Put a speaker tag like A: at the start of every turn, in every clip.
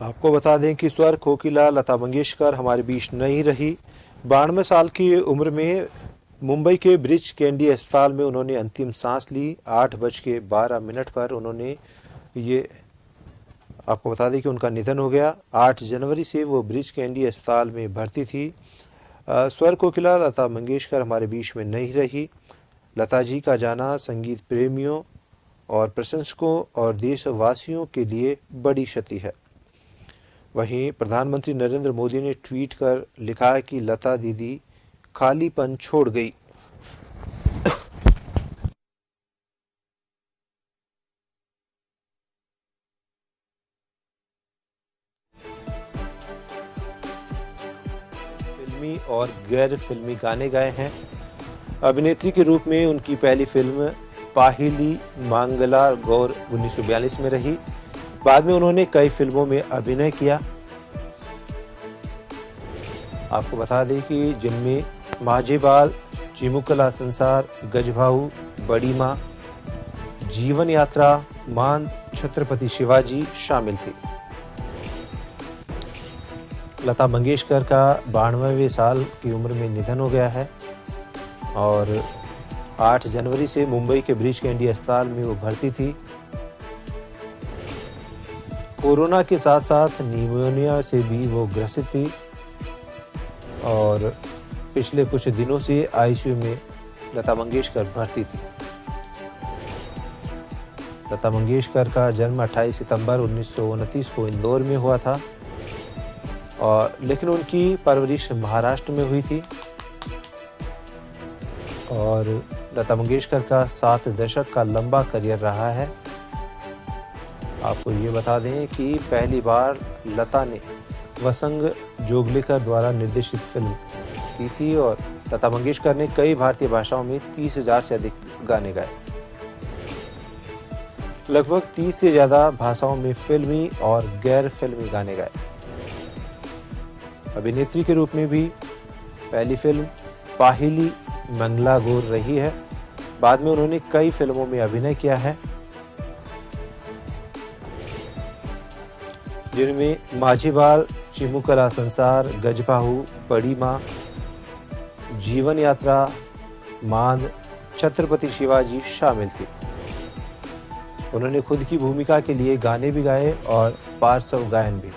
A: आपको बता दें कि स्वर कोकिला लता मंगेशकर हमारे बीच नहीं रही। 92 साल की उम्र में मुंबई के ब्रिज कैंडी अस्पताल में उन्होंने अंतिम सांस ली। 8:12 पर उन्होंने ये आपको बता दें कि उनका निधन हो गया। 8 जनवरी से वो ब्रिज कैंडी अस्पताल में भर्ती थी। स्वर कोकिला लता मंगेशकर हमारे बीच में नहीं रही। लता जी का जाना संगीत प्रेमियों और प्रशंसकों और देशवासियों के लिए बड़ी क्षति है। वहीं प्रधानमंत्री नरेंद्र मोदी ने ट्वीट कर लिखा है कि लता दीदी खालीपन छोड़ गई। फिल्मी और गैर फिल्मी गाने गाए हैं। अभिनेत्री के रूप में उनकी पहली फिल्म पाहिली मांगला गौर 1942 में रही। बाद में उन्होंने कई फिल्मों में अभिनय किया। आपको बता दें कि जिनमें माझे बाल, चिमुकला संसार, गजभाऊ, बड़ी माँ, जीवन यात्रा, मान, छत्रपति शिवाजी शामिल थी। लता मंगेशकर का 92वें साल की उम्र में निधन हो गया है और 8 जनवरी से मुंबई के ब्रिज कैंडी अस्पताल में वो भर्ती थी। कोरोना के साथ साथ निमोनिया से भी वो ग्रसित थी और पिछले कुछ दिनों से आईसीयू में लता मंगेशकर भर्ती थी। लता मंगेशकर का जन्म 28 सितंबर 1929 को इंदौर में हुआ था और लेकिन उनकी परवरिश महाराष्ट्र में हुई थी और लता मंगेशकर का 7 दशक का लंबा करियर रहा है। आपको ये बता दें कि पहली बार लता ने वसंग जोगलेकर द्वारा निर्देशित फिल्म की थी और लता मंगेशकर ने कई भारतीय भाषाओं में 30,000 से अधिक गाने गाए। लगभग 30 से ज्यादा भाषाओं में फिल्मी और गैर फिल्मी गाने गाए। अभिनेत्री के रूप में भी पहली फिल्म पाहिली मंगला गौर रही है। बाद में उन्होंने कई फिल्मों में अभिनय किया है, जिनमें माझी बाल, चिमुकला संसार, गजबाहू, बड़ी माँ, जीवन यात्रा, मान, छत्रपति शिवाजी शामिल थी। उन्होंने खुद की भूमिका के लिए गाने भी गाए और पार्श्व गायन भी।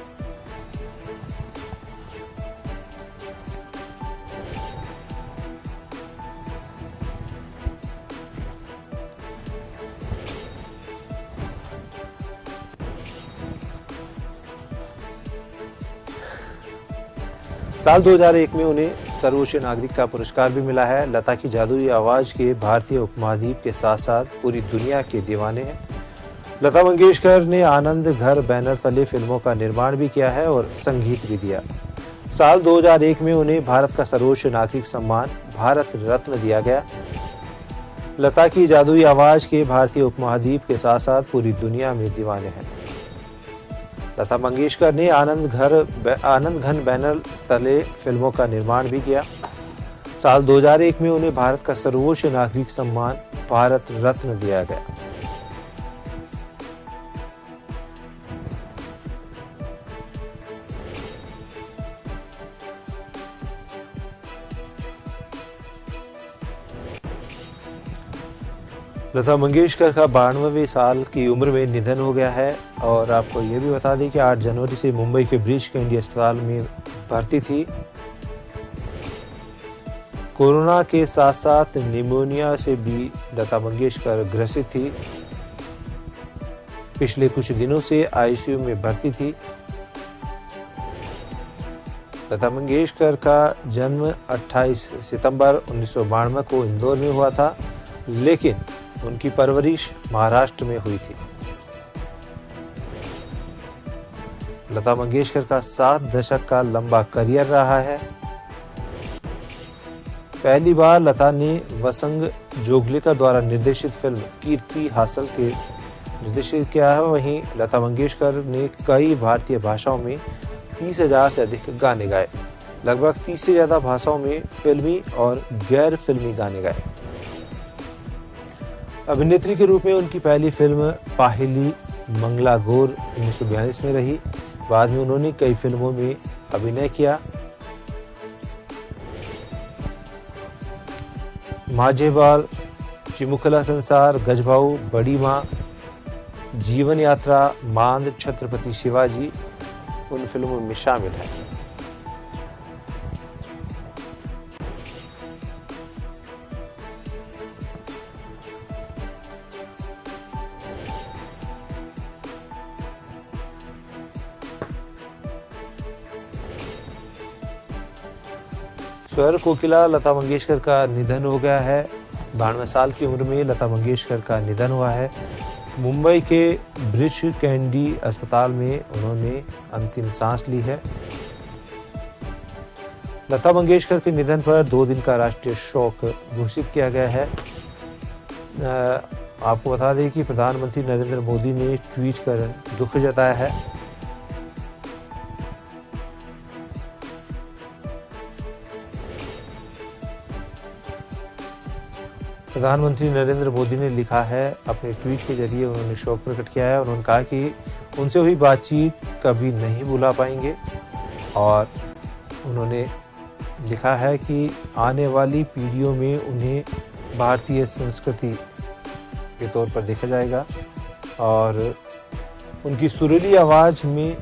A: साल 2001 में उन्हें सर्वोच्च नागरिक का पुरस्कार भी मिला है। लता की जादुई आवाज के भारतीय उपमहाद्वीप के साथ साथ पूरी दुनिया के दीवाने हैं। लता मंगेशकर ने आनंद घर बैनर तले फिल्मों का निर्माण भी किया है और संगीत भी दिया। साल 2001 में उन्हें भारत का सर्वोच्च नागरिक सम्मान भारत रत्न दिया गया। लता की जादुई आवाज के भारतीय उपमहाद्वीप के साथ साथ पूरी दुनिया में दीवाने हैं। लता मंगेशकर ने आनंद घन बैनर तले फिल्मों का निर्माण भी किया। साल 2001 में उन्हें भारत का सर्वोच्च नागरिक सम्मान भारत रत्न दिया गया। लता मंगेशकर का 92वें साल की उम्र में निधन हो गया है और आपको ये भी बता दें कि 8 जनवरी से मुंबई के ब्रिज कैंडी अस्पताल में भर्ती थी। कोरोना के साथ साथ निमोनिया से भी लता मंगेशकर ग्रसित थी। पिछले कुछ दिनों से आईसीयू में भर्ती थी। लता मंगेशकर का जन्म 28 सितंबर 1992 को इंदौर में हुआ था, लेकिन उनकी परवरिश महाराष्ट्र में हुई थी। लता मंगेशकर का 7 दशक का लंबा करियर रहा है। पहली बार लता ने वसंग जोगलेकर द्वारा निर्देशित फिल्म कीर्ति हासिल के निर्देशित किया है। वहीं लता मंगेशकर ने कई भारतीय भाषाओं में 30,000 से अधिक गाने गाए। लगभग 30 से ज्यादा भाषाओं में फिल्मी और गैर फिल्मी गाने गाए। अभिनेत्री के रूप में उनकी पहली फिल्म पाहिली मंगला गौर 1942 में रही। बाद में उन्होंने कई फिल्मों में अभिनय किया। माझे बाल, चिमुकला संसार, गजभाऊ, बड़ी माँ, जीवन यात्रा, मांद, छत्रपति शिवाजी उन फिल्मों में शामिल है। स्वर कोकिला लता मंगेशकर का निधन हो गया है। 92 साल की उम्र में लता मंगेशकर का निधन हुआ है। मुंबई के ब्रिच कैंडी अस्पताल में उन्होंने अंतिम सांस ली है। लता मंगेशकर के निधन पर 2 दिन का राष्ट्रीय शोक घोषित किया गया है। आपको बता दें कि प्रधानमंत्री नरेंद्र मोदी ने ट्वीट कर दुख जताया है। प्रधानमंत्री नरेंद्र मोदी ने लिखा है, अपने ट्वीट के जरिए उन्होंने शोक प्रकट किया है। उन्होंने कहा कि उनसे हुई बातचीत कभी नहीं भुला पाएंगे और उन्होंने लिखा है कि आने वाली पीढ़ियों में उन्हें भारतीय संस्कृति के तौर पर देखा जाएगा और उनकी सुरीली आवाज़ में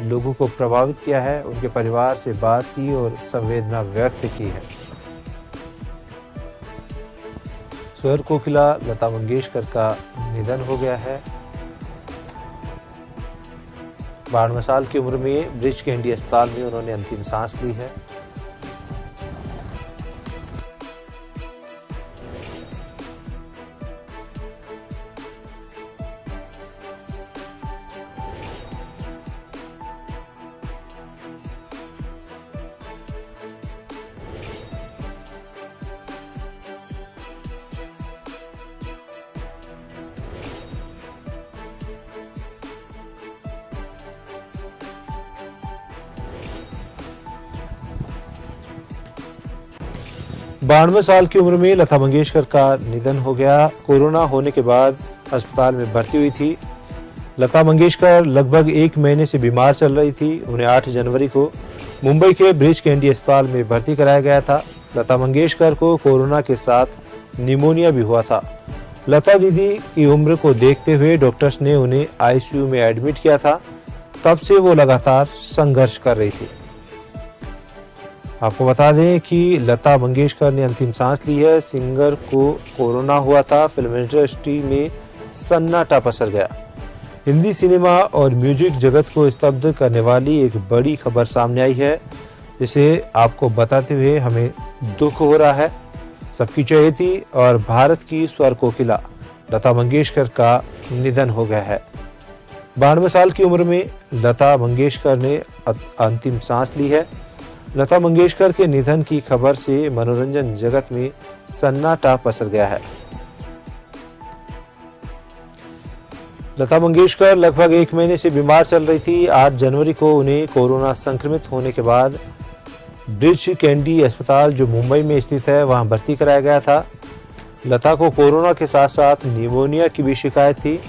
A: लोगों को प्रभावित किया है। उनके परिवार से बात की और संवेदना व्यक्त की है। स्वर कोकिला लता मंगेशकर का निधन हो गया है। 92 साल की उम्र में ब्रिच कैंडी अस्पताल में उन्होंने अंतिम सांस ली है। बानवे साल की उम्र में लता मंगेशकर का निधन हो गया। कोरोना होने के बाद अस्पताल में भर्ती हुई थी। लता मंगेशकर लगभग 1 महीने से बीमार चल रही थी। उन्हें 8 जनवरी को मुंबई के ब्रिच कैंडी अस्पताल में भर्ती कराया गया था। लता मंगेशकर को कोरोना के साथ निमोनिया भी हुआ था। लता दीदी की उम्र को देखते हुए डॉक्टर्स ने उन्हें आईसीयू में एडमिट किया था। तब से वो लगातार संघर्ष कर रही थी। आपको बता दें कि लता मंगेशकर ने अंतिम सांस ली है। सिंगर को कोरोना हुआ था। फिल्म इंडस्ट्री में सन्नाटा पसर गया। हिंदी सिनेमा और म्यूजिक जगत को स्तब्ध करने वाली एक बड़ी खबर सामने आई है, जिसे आपको बताते हुए हमें दुख हो रहा है। सबकी चहेती और भारत की स्वर कोकिला लता मंगेशकर का निधन हो गया है। 92 साल की उम्र में लता मंगेशकर ने अंतिम सांस ली है। लता मंगेशकर के निधन की खबर से मनोरंजन जगत में सन्नाटा पसर गया है। लता मंगेशकर लगभग 1 महीने से बीमार चल रही थी। 8 जनवरी को उन्हें कोरोना संक्रमित होने के बाद ब्रिच कैंडी अस्पताल जो मुंबई में स्थित है वहां भर्ती कराया गया था। लता को कोरोना के साथ साथ निमोनिया की भी शिकायत थी।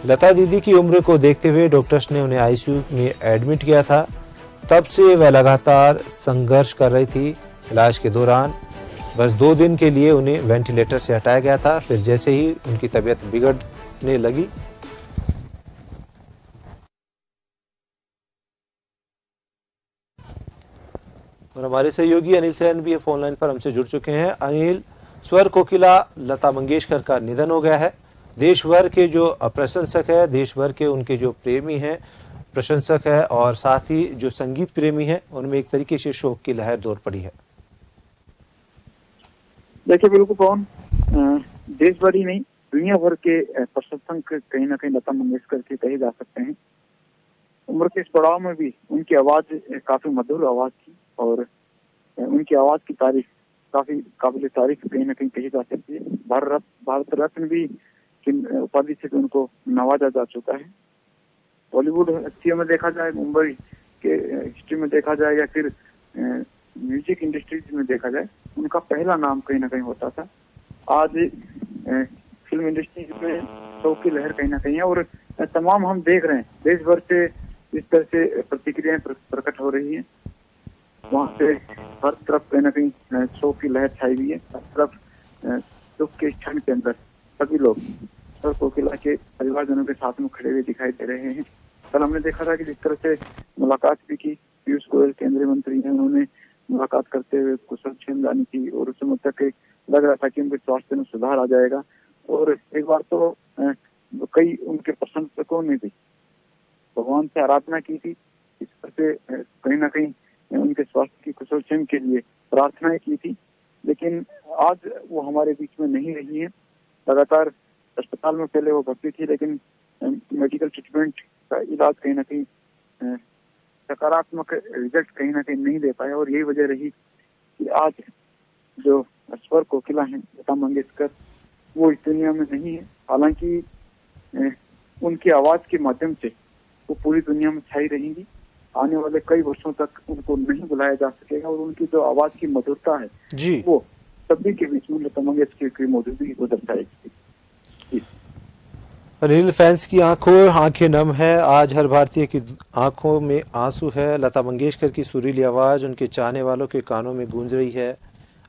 A: लता दीदी की उम्र को देखते हुए डॉक्टर्स ने उन्हें आईसीयू में एडमिट किया था। तब से वह लगातार संघर्ष कर रही थी। इलाज के दौरान बस 2 दिन के लिए उन्हें वेंटिलेटर से हटाया गया था। फिर जैसे ही उनकी तबीयत बिगड़ने लगी, और हमारे सहयोगी अनिल सैन भी फोन लाइन पर हमसे जुड़ चुके हैं। अनिल, स्वर कोकिला लता मंगेशकर का निधन हो गया है। देश भर के जो प्रशंसक है, देश भर के उनके जो प्रेमी हैं, प्रशंसक है और साथ ही जो संगीत प्रेमी हैं, उनमें एक तरीके से शोक की लहर दौड़ पड़ी है।
B: देखिए बिल्कुल पवन, देश भर ही नहीं दुनिया भर के प्रशंसक कहीं ना कहीं लता मंगेशकर के कहे जा सकते हैं। उम्र के इस पड़ाव में भी उनकी आवाज काफी मधुर आवाज थी और उनकी आवाज की तारीफ काफी काबिल तारीफ कहीं ना कहीं कही जा सकती है। भारत रत्न भी उपाधि से उनको नवाजा जा चुका है। बॉलीवुड हस्तियों में देखा जाए, मुंबई के हिस्ट्री में देखा जाए या फिर म्यूजिक इंडस्ट्रीज में देखा जाए, उनका पहला नाम कहीं ना कहीं होता था। आज फिल्म इंडस्ट्री में शोक की लहर कहीं ना कहीं है और तमाम हम देख रहे हैं देश भर से जिस तरह से प्रतिक्रियाएं प्रकट हो रही हैं, वहाँ से हर तरफ कहीं ना कहीं शोक की लहर छाई हुई है। हर तरफ दुख के क्षण के अंदर सभी लोग सर कोकिला के परिवारजनों के साथ में खड़े हुए दिखाई दे रहे हैं। कल हमने देखा था कि जिस तरह से मुलाकात भी की, पीयूष गोयल केंद्रीय मंत्री हैं, उन्होंने मुलाकात करते हुए कुशलक्षेम जानी थी और उस समय तक लग रहा था कि उनके स्वास्थ्य में सुधार आ जाएगा। और एक बार तो कई उनके प्रशंसकों ने भी भगवान से आराधना की थी, इस तरह से कहीं ना कहीं उनके स्वास्थ्य की कुशलक्षेम के लिए प्रार्थनाएं की थी। लेकिन आज वो हमारे बीच में नहीं रही है। लगातार अस्पताल में पहले वो भर्ती थी, लेकिन मेडिकल ट्रीटमेंट का इलाज कहीं ना कहीं सकारात्मक रिजल्ट कहीं ना कहीं नहीं दे पाया। और यही वजह रही कि आज जो स्वर कोकिला है लता मंगेशकर, वो इस दुनिया में नहीं है। हालांकि उनकी आवाज के माध्यम से वो पूरी दुनिया में छाई रहेंगी। आने वाले कई वर्षों तक उनको नहीं बुलाया जा सकेगा और उनकी जो आवाज की मधुरता है
A: जी,
B: वो सभी के बीच में लता मंगेशकर की मौजूदगी को दर्शाएगी।
A: अनिल, फैंस की आंखें नम है। आज हर भारतीय की आंखों में आंसू है। लता मंगेशकर की सुरीली आवाज़ उनके चाहने वालों के कानों में गूंज रही है।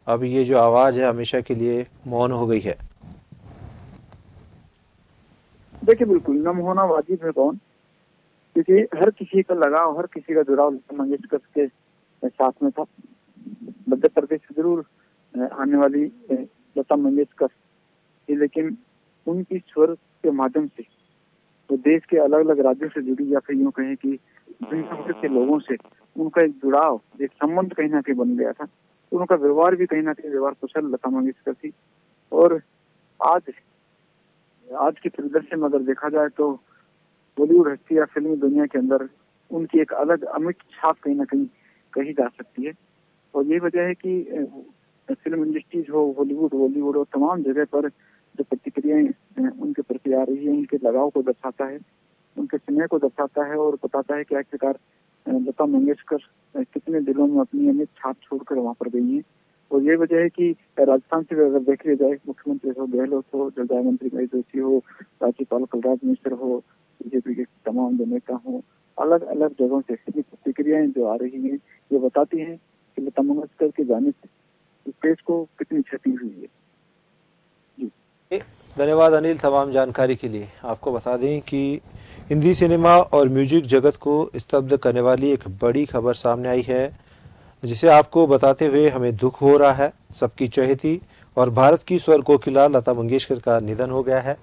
A: अब ये जो आवाज़ है हमेशा के लिए मौन हो गई है।
B: देखिए, बिल्कुल नम होना वाजिब है कौन, क्योंकि हर किसी का लगाव, हर किसी का जुड़ाव लता मंगेशकर के साथ में था। मध्य प्रदेश से जरूर आने वाली लता मंगेशकर, लेकिन उनकी स्वर के माध्यम से तो देश के अलग अलग राज्यों से जुड़ी, या फिर यूँ कहें कि दुनिया भर के लोगों से उनका एक जुड़ाव, एक संबंध कहीं ना कहीं बन गया था। तो उनका व्यवहार भी कहीं ना कहीं व्यवहार कुशल लता मंगेशकर थी। और आज की परिदृश्य में अगर देखा जाए तो बॉलीवुड हस्ती या फिल्मी दुनिया के अंदर उनकी एक अलग अमिट छाप कहीं ना कहीं कही जा सकती है। और यही वजह है कि फिल्म इंडस्ट्रीज हो, बॉलीवुड हो, तमाम जगह पर जो प्रतिक्रियाएं उनके प्रति आ रही है, उनके लगाव को दर्शाता है, उनके स्नेह को दर्शाता है और बताता है कि आखिरकार लता मंगेशकर कितने दिलों में अपनी अमिट छाप छोड़कर वहां पर गई हैं। और ये वजह है कि राजस्थान से अगर देख लिया जाए, मुख्यमंत्री हो गहलोत हो, जलदाय मंत्री महेश जोशी हो, राज्यपाल कलराज मिश्र हो, बीजेपी के तमाम जो नेता हो, अलग अलग जगहों से प्रतिक्रियाएं जो आ रही हैं, ये बताती हैं कि लता मंगेशकर के जाने से इस देश को कितनी क्षति हुई है।
A: धन्यवाद अनिल तमाम जानकारी के लिए। आपको बता दें कि हिंदी सिनेमा और म्यूजिक जगत को स्तब्ध करने वाली एक बड़ी खबर सामने आई है, जिसे आपको बताते हुए हमें दुख हो रहा है। सबकी चहेती और भारत की स्वर कोकिला लता मंगेशकर का निधन हो गया है।